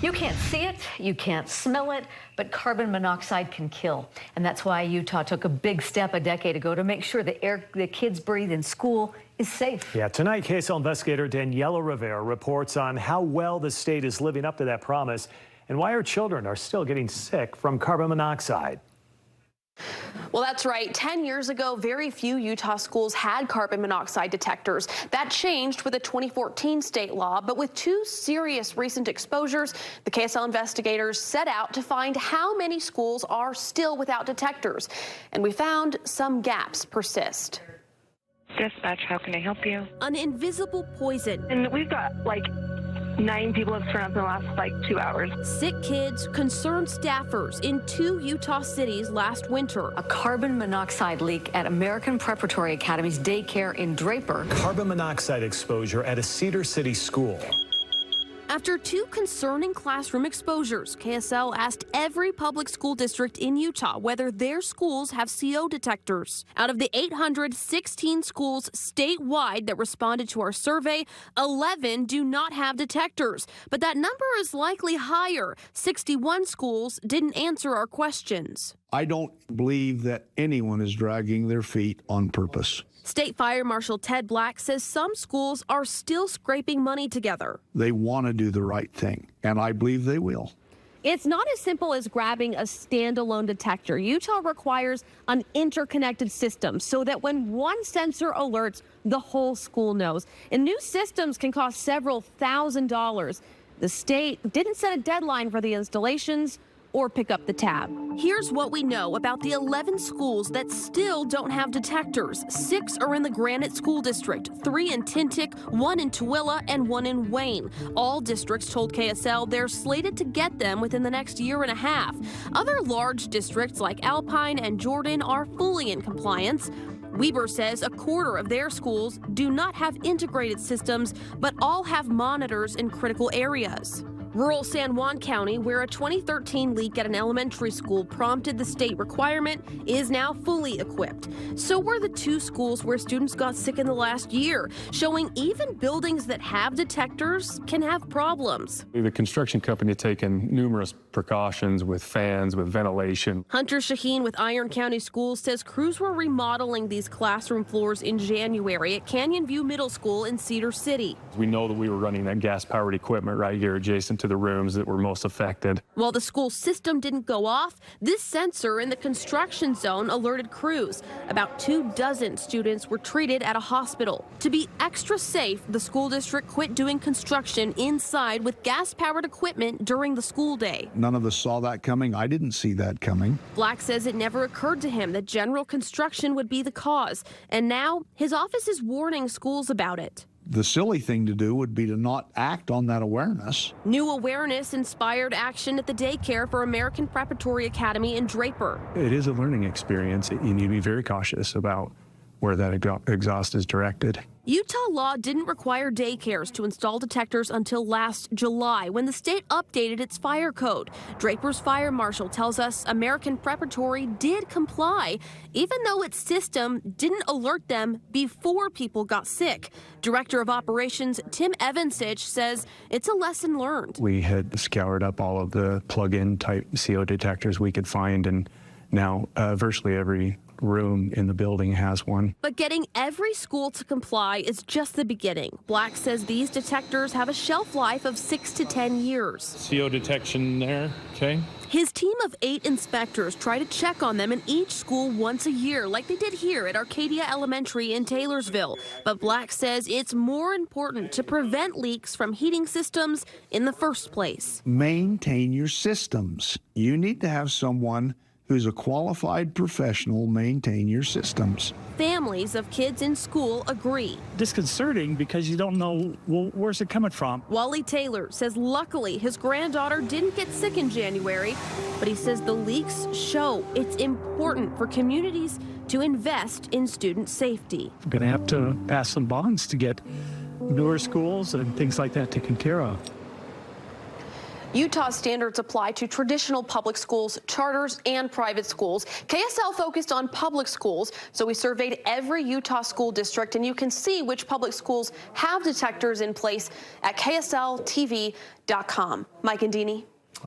You can't see it, you can't smell it, but carbon monoxide can kill. And that's why Utah took a big step a decade ago to make sure the air the kids breathe in school is safe. Yeah, tonight, KSL investigator Daniela Rivera reports on how well the state is living up to that promise and why our children are still getting sick from carbon monoxide. Well, that's right. 10 years ago, very few Utah schools had carbon monoxide detectors. That changed with a 2014 state law, but with two serious recent exposures, the KSL investigators set out to find how many schools are still without detectors. And we found some gaps persist. Dispatch, how can I help you? An invisible poison. And we've got 9 people have turned up in the last 2 hours. Sick kids, concerned staffers in 2 Utah cities last winter. A carbon monoxide leak at American Preparatory Academy's daycare in Draper. Carbon monoxide exposure at a Cedar City school. After 2 concerning classroom exposures, KSL asked every public school district in Utah whether their schools have CO detectors. Out of the 816 schools statewide that responded to our survey, 11 do not have detectors. But that number is likely higher. 61 schools didn't answer our questions. I don't believe that anyone is dragging their feet on purpose. State Fire Marshal Ted Black says some schools are still scraping money together. They want to do the right thing, and I believe they will. It's not as simple as grabbing a standalone detector. Utah requires an interconnected system so that when one sensor alerts, the whole school knows. And new systems can cost several $1,000s. The state didn't set a deadline for the installations or pick up the tab. Here's what we know about the 11 schools that still don't have detectors. 6 are in the Granite School District, 3 in Tintic, 1 in Tooele, and 1 in Wayne. All districts told KSL they're slated to get them within the next year and a half. Other large districts like Alpine and Jordan are fully in compliance. Weber says a quarter of their schools do not have integrated systems, but all have monitors in critical areas. Rural San Juan County, where a 2013 leak at an elementary school prompted the state requirement, is now fully equipped. So were the 2 schools where students got sick in the last year, showing even buildings that have detectors can have problems. The construction company had taken numerous precautions with fans, with ventilation. Hunter Shaheen with Iron County Schools says crews were remodeling these classroom floors in January at Canyon View Middle School in Cedar City. We know that we were running that gas-powered equipment right here adjacent to the rooms that were most affected. While the school system didn't go off, this sensor in the construction zone alerted crews. About 24 students were treated at a hospital. To be extra safe, the school district quit doing construction inside with gas-powered equipment during the school day. None of us saw that coming. I didn't see that coming. Black says it never occurred to him that general construction would be the cause, and now his office is warning schools about it. The silly thing to do would be to not act on that awareness. New awareness inspired action at the daycare for American Preparatory Academy in Draper. It is a learning experience. You need to be very cautious about where that exhaust is directed. Utah law didn't require daycares to install detectors until last July when the state updated its fire code. Draper's fire marshal tells us American Preparatory did comply, even though its system didn't alert them before people got sick. Director of Operations Tim Evansich says it's a lesson learned. We had scoured up all of the plug-in type CO detectors we could find, and now virtually every room in the building has one. But getting every school to comply is just the beginning. Black says these detectors have a shelf life of 6 to 10 years. CO detection there, okay. His team of 8 inspectors try to check on them in each school once a year, like they did here at Arcadia Elementary in Taylorsville. But Black says it's more important to prevent leaks from heating systems in the first place. Maintain your systems. You need to have someone who's a qualified professional maintain your systems. Families of kids in school agree. Disconcerting because you don't know, well, where's it coming from? Wally Taylor says luckily his granddaughter didn't get sick in January, but he says the leaks show it's important for communities to invest in student safety. We're going to have to pass some bonds to get newer schools and things like that taken care of. Utah standards apply to traditional public schools, charters, and private schools. KSL focused on public schools, so we surveyed every Utah school district, and you can see which public schools have detectors in place at ksltv.com. Mike and Deanie.